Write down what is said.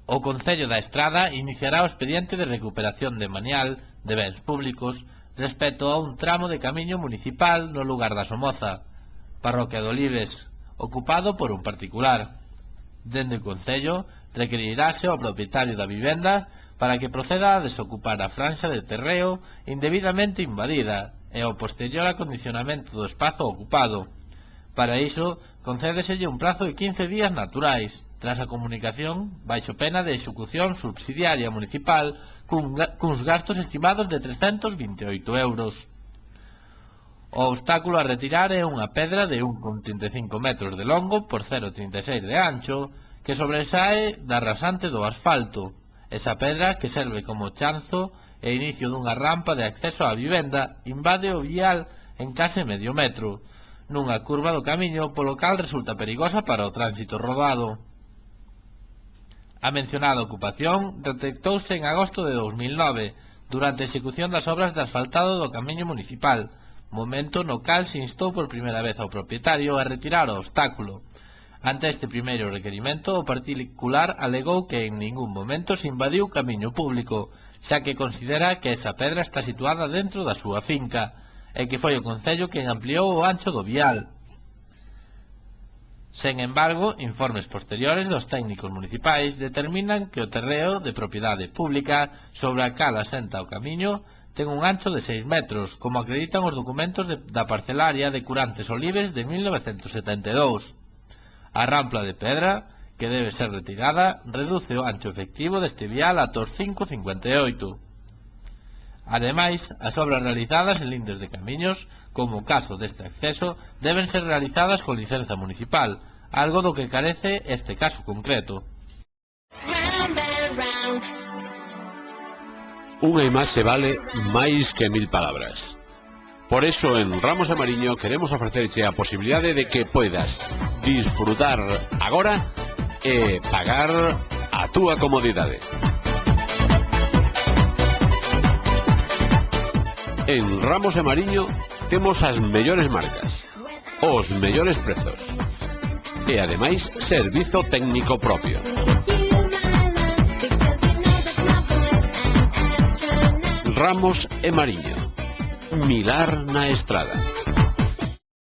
O Concello da Estrada iniciará o expediente de recuperación de manial de bens públicos respecto a un tramo de camiño municipal no lugar da Somoza, parroquia de Olives, ocupado por un particular. Dende o Concello requerirase ao propietario da vivenda para que proceda a desocupar a franxa de terreo indebidamente invadida e ao posterior acondicionamento do espazo ocupado. Para iso, concédeselle un prazo de 15 días naturais, tras a comunicación, baixo pena de execución subsidiaria municipal cuns gastos estimados de 328 euros. O obstáculo a retirar é unha pedra de 1,35 metros de longo por 0,36 de ancho que sobresae da rasante do asfalto. Esa pedra, que serve como chanzo e inicio dunha rampa de acceso á vivenda, invade o vial en case medio metro, nunha curva do camiño polo cal resulta perigosa para o tránsito rodado. A mencionada ocupación detectouse en agosto de 2009, durante a execución das obras de asfaltado do camiño municipal, momento no cal se instou por primeira vez ao propietario a retirar o obstáculo. Ante este primeiro requerimento, o particular alegou que en ningún momento se invadiu o camiño público, xa que considera que esa pedra está situada dentro da súa finca, e que foi o Concello quen ampliou o ancho do vial. Sen embargo, informes posteriores dos técnicos municipais determinan que o terreo de propiedade pública sobre a cal asenta o camiño ten un ancho de 6 metros, como acreditan os documentos da parcelaria de Curantes Olives de 1972. A rampla de pedra, que debe ser retirada, reduce o ancho efectivo deste vial ata os 5,58. Ademais, as obras realizadas en lindes de camiños, como o caso deste acceso, deben ser realizadas con licenza municipal, algo do que carece este caso concreto. Unha imaxe vale máis que 1000 palabras. Por eso, en Ramos e Mariño queremos ofrecerche a posibilidade de que poidas disfrutar agora e pagar a túa comodidade. En Ramos e Mariño temos as mellores marcas, os mellores prezos e, ademais, servizo técnico propio. Ramos e Mariño, Milar na Estrada.